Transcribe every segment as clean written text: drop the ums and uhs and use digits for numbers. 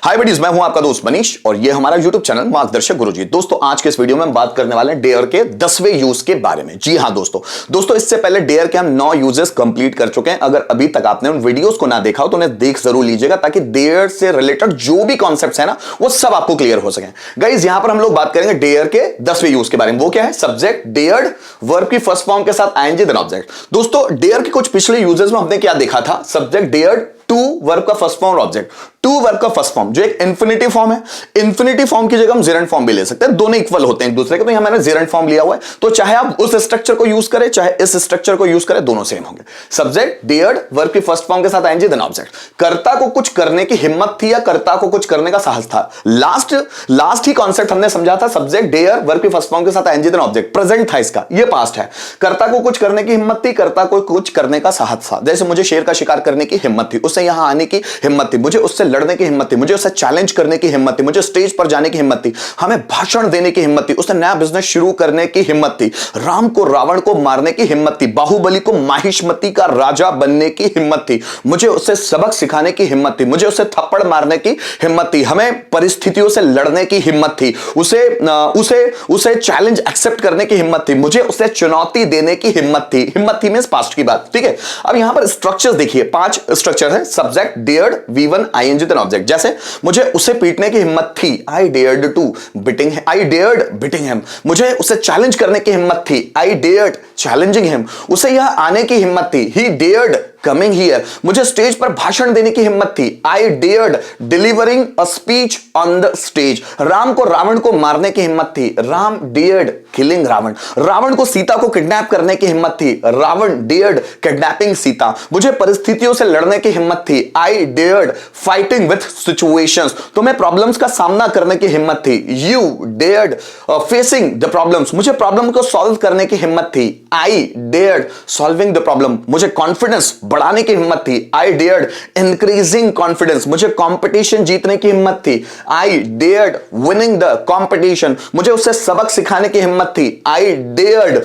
हाय buddies, मैं हूं आपका दोस्त मनीष और ये हमारा यूट्यूब चैनल मार्गदर्शक गुरुजी। दोस्तों आज के इस वीडियो में हम बात करने वाले हैं डेयर के 10वें यूज के बारे में। जी हां दोस्तों इससे पहले डेयर के हम 9 यूजेस कंप्लीट कर चुके हैं। अगर अभी तक आपने उन वीडियोस को ना देखा हो तो उन्हें देख जरूर लीजिएगा ताकि डेयर से रिलेटेड जो भी कॉन्सेप्ट्स है ना वो सब आपको क्लियर हो सके। गाइस यहां पर हम लोग बात करेंगे डेयर के 10वें यूज के बारे में। वो क्या है? सब्जेक्ट डेयर्ड, वर्ब की फर्स्ट फॉर्म के साथ आईएनजी देन ऑब्जेक्ट। दोस्तों डेयर के कुछ पिछले यूजेस में हमने क्या देखा था? सब्जेक्ट डेयर्ड, टू वर्ब का फर्स्ट फॉर्म और ऑब्जेक्ट। टू वर्ब का फर्स्ट फॉर्म जो एक इंफिनिटिव फॉर्म है, इंफिनिटिव फॉर्म की जगह हम जेरेंट फॉर्म भी ले सकते हैं, दोनों इक्वल होते हैं एक दूसरे के। तो यहां मैंने जेरेंट फॉर्म लिया हुआ है, तो चाहे आप उस स्ट्रक्चर को यूज करें चाहे इस स्ट्रक्चर को यूज करें, दोनों सेम होंगे। सब्जेक्ट डेयर्ड, वर्ब की फर्स्ट फॉर्म के साथ आईएनजी देन ऑब्जेक्ट। कर्ता को कुछ करने की हिम्मत थी या कर्ता को कुछ करने का साहस था। लास्ट ही कॉन्सेप्ट हमने समझा था। सब्जेक्ट डेयर, वर्ब की फर्स्ट फॉर्म के साथ आईएनजी देन ऑब्जेक्ट। प्रेजेंट था इसका, ये पास्ट है। कर्ता को कुछ करने की हिम्मत थी, कर्ता को कुछ करने का साहस था। जैसे मुझे शेर का शिकार करने की हिम्मत थी, उससे यहां आने की हिम्मत थी, मुझे उससे लड़ने की हिम्मत थी, मुझे उससे चैलेंज करने की हिम्मत थी, मुझे स्टेज पर जाने की हिम्मत थी, हमें भाषण देने की हिम्मत थी, उसने नया बिजनेस शुरू करने की हिम्मत थी, राम को रावण को मारने की हिम्मत थी, बाहुबली को माहिष्मती का राजा बनने की हिम्मत थी, मुझे उससे सबक सिखाने की हिम्मत थी, मुझे उससे थप्पड़ मारने की हिम्मत थी, हमें परिस्थितियों से लड़ने की हिम्मत थी, उसे चैलेंज एक्सेप्ट करने की हिम्मत थी, मुझे उसे चुनौती देने की हिम्मत थी। हिम्मत थी मींस पास्ट की बात, ठीक है। अब यहां पर स्ट्रक्चर्स देखिए, 5 स्ट्रक्चर है। Subject dared, V1 ING then object. जैसे मुझे उसे पीटने की हिम्मत थी, I dared to biting, I dared biting him. मुझे उसे चैलेंज करने की हिम्मत थी, आई डेयर्ड चैलेंजिंग हिम। उसे यहां आने की हिम्मत थी, ही डेयर्ड कमिंग हियर। मुझे स्टेज पर भाषण देने की हिम्मत थी, I dared delivering a speech on the stage. Ram को रावण को मारने की हिम्मत थी, राम डेयर्ड किलिंग रावण। रावण को सीता को किडनैप करने की हिम्मत थी, रावण डेयर्ड किडनैपिंग सीता। मुझे परिस्थितियों से लड़ने की हिम्मत थी, I dared fighting with situations. तुम्हें प्रॉब्लम्स का सामना करने की हिम्मत थी, you dared facing the problems. मुझे प्रॉब्लम को सॉल्व करने की हिम्मत थी, I dared solving the problem. मुझे कॉन्फिडेंस बढ़ाने की हिम्मत थी, आई डेयर्ड इंक्रीजिंग कॉन्फिडेंस। मुझे कंपटीशन जीतने की हिम्मत थी, I dared winning the competition. मुझे उससे सबक सिखाने की हिम्मत थी, I dared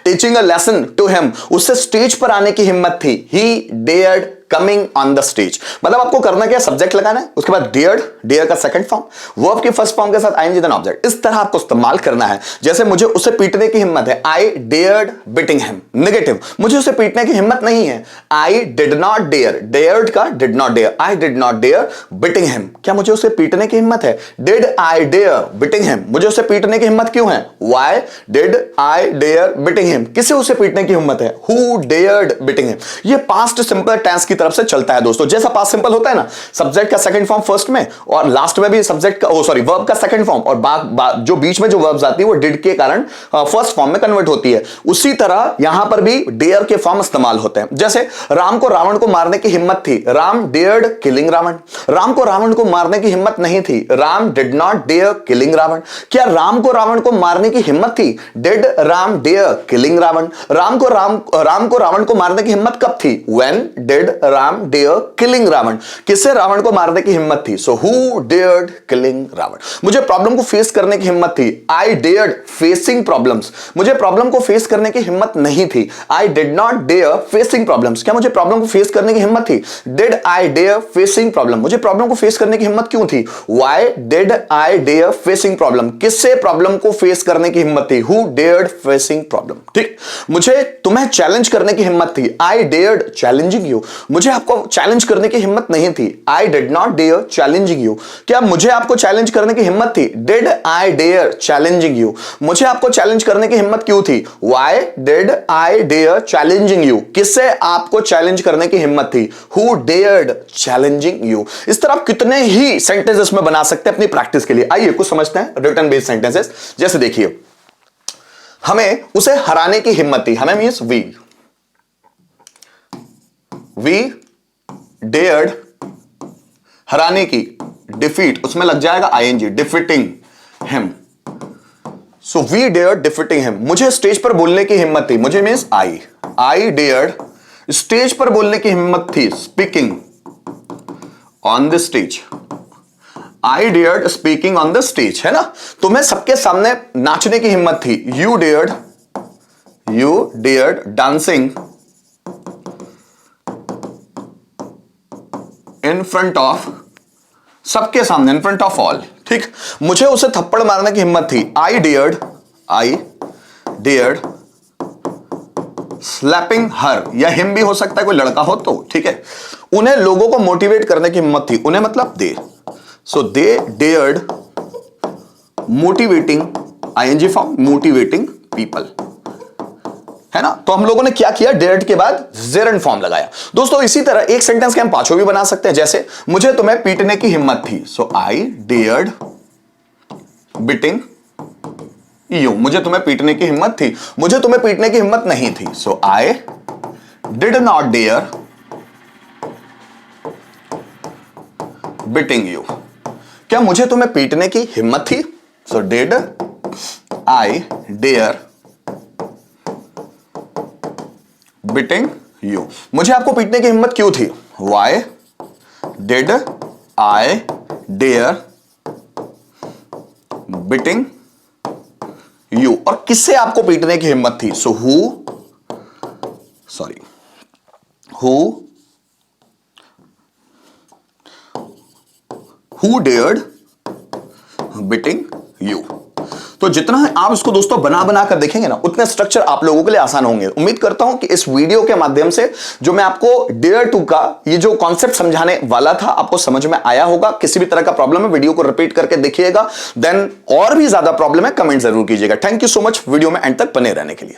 teaching a lesson to him. उससे स्टेज पर आने की हिम्मत थी, he dared coming on the stage. मतलब आपको करना क्या? सब्जेक्ट लगाना है, उसके बाद डेयर्ड, डेयर का सेकंड फॉर्म, वर्ब की फर्स्ट फॉर्म के साथ आईएनजी देन ऑब्जेक्ट। इस तरह आपको इस्तेमाल करना है। जैसे मुझे उसे पीटने की हिम्मत है, I dared biting him. Negative, मुझे उसे पीटने की हिम्मत नहीं है, I did not dare, dared का did not dare, I did not dare biting him. क्या मुझे उसे पीटने की हिम्मत है? Did I dare biting him. मुझे उसे पीटने की हिम्मत क्यों है? Why did I dare biting him. किसे उसे पीटने की हिम्मत है? Who dared biting him. ये पास्ट सिंपल टेंस की तरफ से चलता है दोस्तों। जैसा पास्ट सिंपल होता है ना, सब्जेक्ट का सेकंड फॉर्म फर्स्ट में और लास्ट में भी सब्जेक्ट का वर्ब का सेकंड फॉर्म, और जो बीच में जो वर्ब्स आती है वो डिड के कारण फर्स्ट फॉर्म में कन्वर्ट होती है। उसी तरह यहां पर भी डेयर के फॉर्म इस्तेमाल होते हैं। जैसे राम को रावण को मारने की हिम्मत थी, राम डेयर्ड किलिंग रावण। राम को रावण को मारने की हिम्मत नहीं थी, Ram did not dare killing Ravan. क्या राम को रावण को मारने की हिम्मत थी? Did Ram dare killing Ravan. Ram को रावण को मारने की हिम्मत कब थी? When did Ram dare killing Ravan. किससे रावण को मारने की हिम्मत थी? So who dared killing Ravan. मुझे प्रॉब्लम को फेस करने की हिम्मत थी, आई डेयर्ड फेसिंग प्रॉब्लम्स। मुझे प्रॉब्लम को फेस करने की हिम्मत नहीं थी, I did not dare facing problems. क्या मुझे प्रॉब्लम को फेस करने की हिम्मत थी? Did I dare facing problem. मुझे प्रॉब्लम को फेस करने की हिम्मत क्यों थी? Why did I dare facing problem. किससे प्रॉब्लम को फेस करने की हिम्मत थी? Who dared facing problem. ठीक। मुझे तुम्हें चैलेंज करने की हिम्मत थी, आई डेयर्ड चैलेंजिंग यू। मुझे आपको चैलेंज करने की हिम्मत नहीं थी, I did not dare challenging you. क्या मुझे आपको चैलेंज करने की हिम्मत थी? Did I dare challenging you. मुझे आपको चैलेंज करने की हिम्मत क्यों थी? Why did I dare challenging you. किससे आपको चैलेंज करने की हिम्मत थी? Who dared challenging you. इस तरह आप कितने ही सेंटेंसेस में बना सकते हैं अपनी प्रैक्टिस के लिए। आइए कुछ समझते हैं रिटन बेस्ड सेंटेंसेस। जैसे देखिए, हमें उसे हराने की हिम्मत थी, हमें मींस वी डेयर्ड हराने की, डिफीट उसमें लग जाएगा ING, defeating him. So we dared defeating him. मुझे स्टेज पर बोलने की हिम्मत थी, मुझे मींस आई डेयर्ड स्टेज पर बोलने की हिम्मत थी, speaking on the stage. I dared speaking on the stage, है ना। तुम्हें सबके सामने नाचने की हिम्मत थी, you dared dancing in front of सबके सामने, इन फ्रंट ऑफ ऑल, ठीक। मुझे उसे थप्पड़ मारने की हिम्मत थी, आई डेयर्ड स्लैपिंग हर, या हिम भी हो सकता है, कोई लड़का हो तो, ठीक है। उन्हें लोगों को मोटिवेट करने की हिम्मत थी, उन्हें मतलब they, so they dared motivating, ING form, motivating people, है ना। तो हम लोगों ने क्या किया, डेयर्ड के बाद जेरंड फॉर्म लगाया। दोस्तों इसी तरह एक सेंटेंस के हम पांचों भी बना सकते हैं, जैसे मुझे तुम्हें पीटने की हिम्मत थी, so I dared biting you, मुझे तुम्हें पीटने की हिम्मत थी। मुझे तुम्हें पीटने की हिम्मत नहीं थी, so I did not dare biting you. क्या मुझे तुम्हें पीटने की हिम्मत थी, so did I dare biting you. मुझे आपको पीटने की हिम्मत क्यों थी, why did I dare biting you. और किससे आपको पीटने की हिम्मत थी, so who dared biting you. तो जितना आप इसको दोस्तों बना बना कर देखेंगे ना, उतने स्ट्रक्चर आप लोगों के लिए आसान होंगे। उम्मीद करता हूं कि इस वीडियो के माध्यम से जो मैं आपको डेयर टू का ये जो कॉन्सेप्ट समझाने वाला था, आपको समझ में आया होगा। किसी भी तरह का प्रॉब्लम है, वीडियो को रिपीट करके देखिएगा। देन और भी ज्यादा प्रॉब्लम है, कमेंट जरूर कीजिएगा। Thank you so much video में एंड तक बने रहने के लिए।